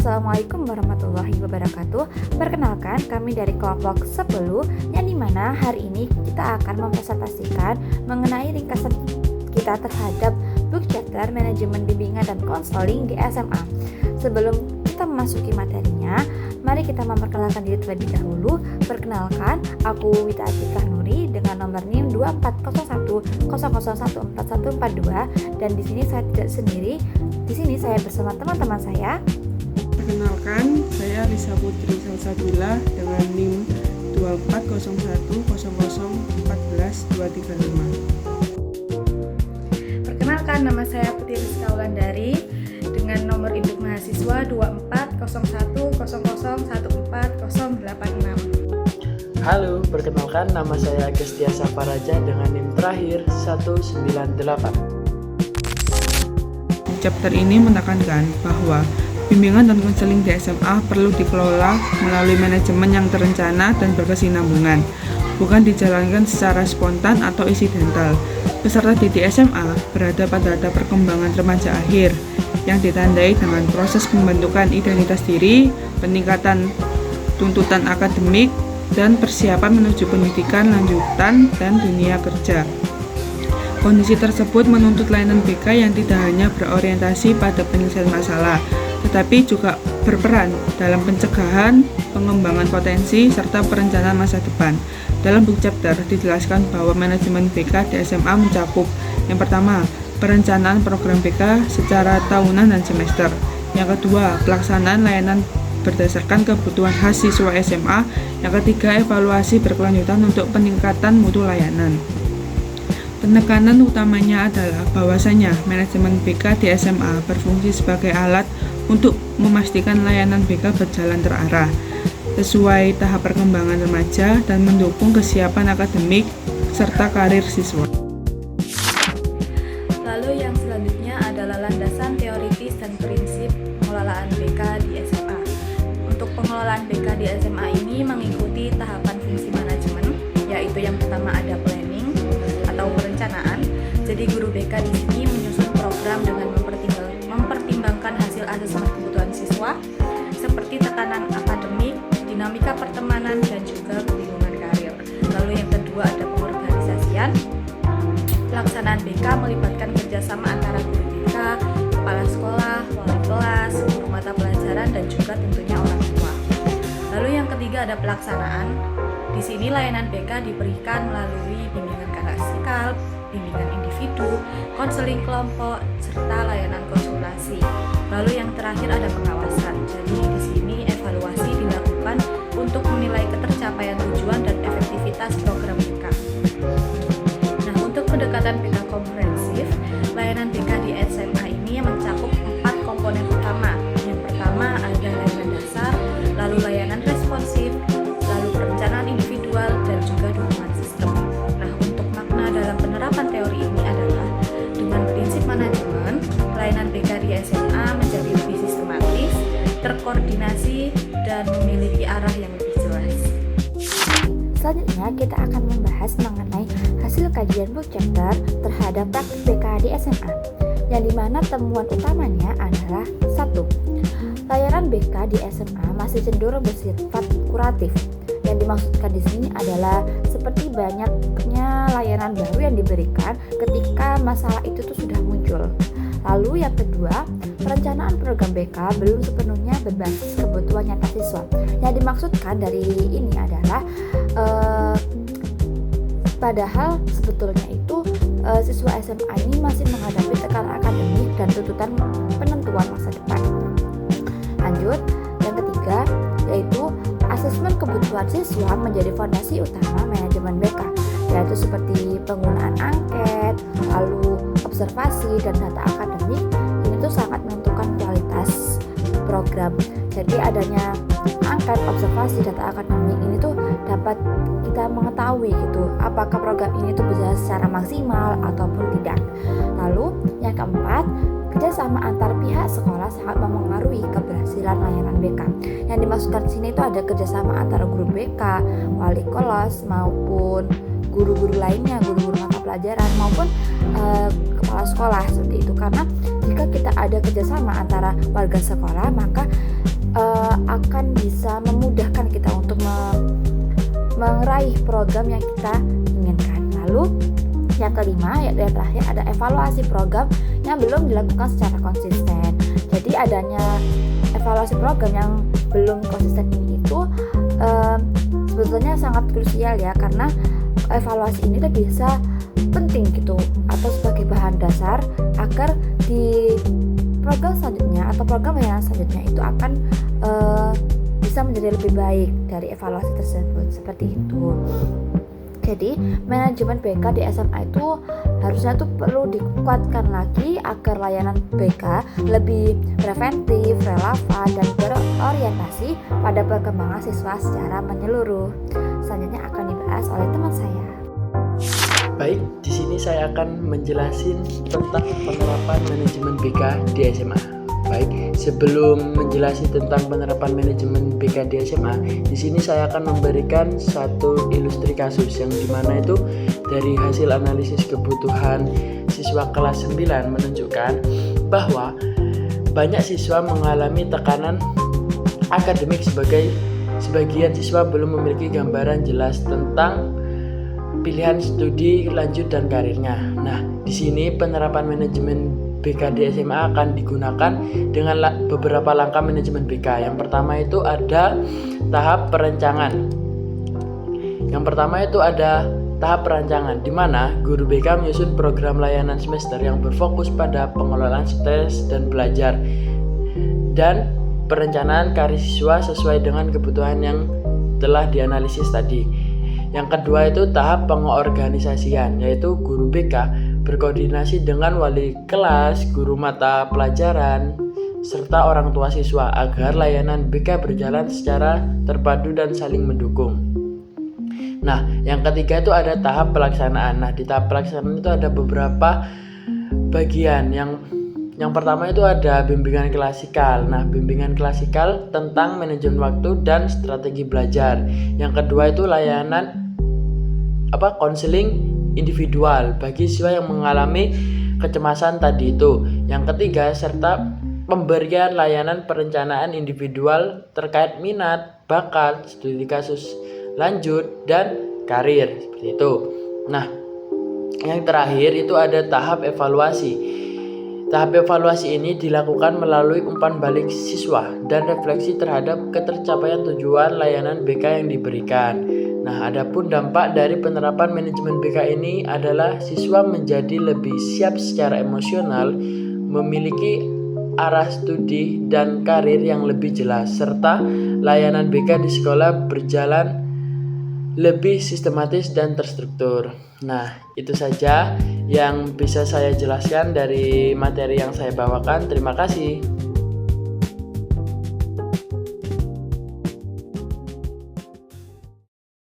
Assalamualaikum warahmatullahi wabarakatuh. Perkenalkan, kami dari kelompok 10 yang dimana hari ini kita akan mempresentasikan mengenai ringkasan kita terhadap book chapter manajemen bimbingan dan konseling di SMA. Sebelum kita memasuki materinya, mari kita memperkenalkan diri terlebih dahulu. Perkenalkan, aku Wita Atikah Nuri dengan nomor NIM 240100144142 dan di sini saya tidak sendiri. Di sini saya bersama teman-teman saya. Perkenalkan, saya Risa Putri Salsabila dengan NIM 240100141235. Perkenalkan, nama saya Putri Rizka Wulandari dengan nomor induk mahasiswa 240100140086. Halo, perkenalkan nama saya Gestia Safaraja dengan NIM terakhir 198. Chapter ini menekankan bahwa bimbingan dan konseling di SMA perlu dikelola melalui manajemen yang terencana dan berkesinambungan, bukan dijalankan secara spontan atau insidental. Peserta didik SMA berada pada tahap perkembangan remaja akhir yang ditandai dengan proses pembentukan identitas diri, peningkatan tuntutan akademik, dan persiapan menuju pendidikan lanjutan dan dunia kerja. Kondisi tersebut menuntut layanan BK yang tidak hanya berorientasi pada penyelesaian masalah, tetapi juga berperan dalam pencegahan, pengembangan potensi, serta perencanaan masa depan. Dalam book chapter dijelaskan bahwa manajemen BK di SMA mencakup yang pertama, perencanaan program BK secara tahunan dan semester. Yang kedua, pelaksanaan layanan berdasarkan kebutuhan khas siswa SMA. Yang ketiga, evaluasi berkelanjutan untuk peningkatan mutu layanan. Penekanan utamanya adalah bahwasanya manajemen BK di SMA berfungsi sebagai alat untuk memastikan layanan BK berjalan terarah, sesuai tahap perkembangan remaja dan mendukung kesiapan akademik serta karir siswa. Lalu yang selanjutnya adalah landasan teoritis dan prinsip pengelolaan BK di SMA. Untuk pengelolaan BK di SMA ini mengikuti tahapan fungsi manajemen, yaitu yang pertama ada planning atau perencanaan. Jadi guru BK di sini menyusun program dengan mempertimbangkan hasil asesmen kebutuhan siswa seperti tekanan akademik, dinamika pertemanan, dan juga kebingungan karir. Lalu yang kedua ada pengorganisasian. Pelaksanaan BK melibatkan kerjasama antara guru BK, kepala sekolah, wali kelas, guru mata pelajaran, dan juga tentunya orang tua. Lalu yang ketiga ada pelaksanaan. Di sini layanan BK diberikan melalui bimbingan klasikal, bimbingan individu, konseling kelompok, serta layanan konsultasi. Lalu yang terakhir ada pengawasan. Jadi di sini evaluasi dilakukan untuk menilai ketercapaian tujuan dan efektivitas program BK. Nah, untuk pendekatan BK komprehensif, layanan BK di SMA ini mencakup 4 komponen utama. Yang pertama ada layanan dasar, lalu layanan responsif, lalu perencanaan individual, dan juga dukungan sistem. Nah, untuk makna dalam penerapan teori ini adalah dengan prinsip manajemen, layanan BK di SMA menjadi lebih sistematis, terkoordinasi, dan memiliki arah yang lebih jelas. Selanjutnya kita akan membahas mengenai hasil kajian book chapter terhadap praktik BK di SMA, yang dimana temuan utamanya adalah 1. Layanan BK di SMA masih cenderung bersifat kuratif. Yang dimaksudkan di sini adalah seperti banyaknya layanan baru yang diberikan ketika masalah itu tuh sudah muncul. Lalu yang kedua, perencanaan program BK belum sepenuhnya berbasis kebutuhan nyata siswa. Yang dimaksudkan dari ini adalah padahal sebetulnya itu siswa SMA ini masih menghadapi tekanan akademik dan tuntutan penentuan masa depan. Lanjut, yang ketiga yaitu asesmen kebutuhan siswa menjadi fondasi utama manajemen BK, yaitu seperti penggunaan angket, lalu observasi dan data akademik. Ini tuh sangat menentukan kualitas program. Jadi adanya angket, observasi, data akademik ini tuh dapat kita mengetahui gitu apakah program ini tuh bisa secara maksimal ataupun tidak. Lalu yang keempat, kerjasama antar pihak sekolah sangat mempengaruhi keberhasilan layanan BK. Yang dimaksudkan di sini itu ada kerjasama antara guru BK, wali kelas maupun guru-guru lainnya, guru-guru mata pelajaran maupun kepala sekolah seperti itu. Karena jika kita ada kerjasama antara warga sekolah, maka akan bisa memudahkan kita untuk meraih program yang kita inginkan. Lalu yang kelima, yaitu yang terakhir, ada evaluasi program yang belum dilakukan secara konsisten. Jadi adanya evaluasi program yang belum konsisten ini itu sebetulnya sangat krusial ya, karena evaluasi ini bisa penting gitu atau sebagai bahan dasar agar di program selanjutnya atau program layanan selanjutnya itu akan bisa menjadi lebih baik dari evaluasi tersebut, seperti itu. Jadi manajemen BK di SMA itu harusnya tuh perlu dikuatkan lagi agar layanan BK lebih preventif, relevan, dan berorientasi pada perkembangan siswa secara menyeluruh. Selanjutnya akan dibahas oleh teman saya. Baik, di sini saya akan menjelasin tentang penerapan manajemen BK di SMA. Baik, sebelum menjelaskan tentang penerapan manajemen BK di SMA, di sini saya akan memberikan satu ilustrasi kasus yang dimana itu dari hasil analisis kebutuhan siswa kelas 9 menunjukkan bahwa banyak siswa mengalami tekanan akademik sebagian siswa belum memiliki gambaran jelas tentang pilihan studi lanjut dan karirnya. Nah, di sini penerapan manajemen BK di SMA akan digunakan dengan beberapa langkah manajemen BK. Yang pertama itu ada tahap perencanaan. Tahap perancangan di mana guru BK menyusun program layanan semester yang berfokus pada pengelolaan stres dan belajar dan perencanaan karir siswa sesuai dengan kebutuhan yang telah dianalisis tadi. Yang kedua itu tahap pengorganisasian, yaitu guru BK berkoordinasi dengan wali kelas, guru mata pelajaran, serta orang tua siswa agar layanan BK berjalan secara terpadu dan saling mendukung. Nah, yang ketiga itu ada tahap pelaksanaan. Nah, di tahap pelaksanaan itu ada beberapa bagian. Yang pertama itu ada bimbingan klasikal. Nah, bimbingan klasikal tentang manajemen waktu dan strategi belajar. Yang kedua itu layanan konseling individual bagi siswa yang mengalami kecemasan tadi itu. Yang ketiga, serta pemberian layanan perencanaan individual terkait minat, bakat, studi kasus lanjut, dan karir, seperti itu. Nah, yang terakhir itu ada tahap evaluasi. Tahap evaluasi ini dilakukan melalui umpan balik siswa dan refleksi terhadap ketercapaian tujuan layanan BK yang diberikan. Nah, adapun dampak dari penerapan manajemen BK ini adalah siswa menjadi lebih siap secara emosional, memiliki arah studi dan karir yang lebih jelas, serta layanan BK di sekolah berjalan lebih sistematis dan terstruktur. Nah, itu saja yang bisa saya jelaskan dari materi yang saya bawakan. Terima kasih.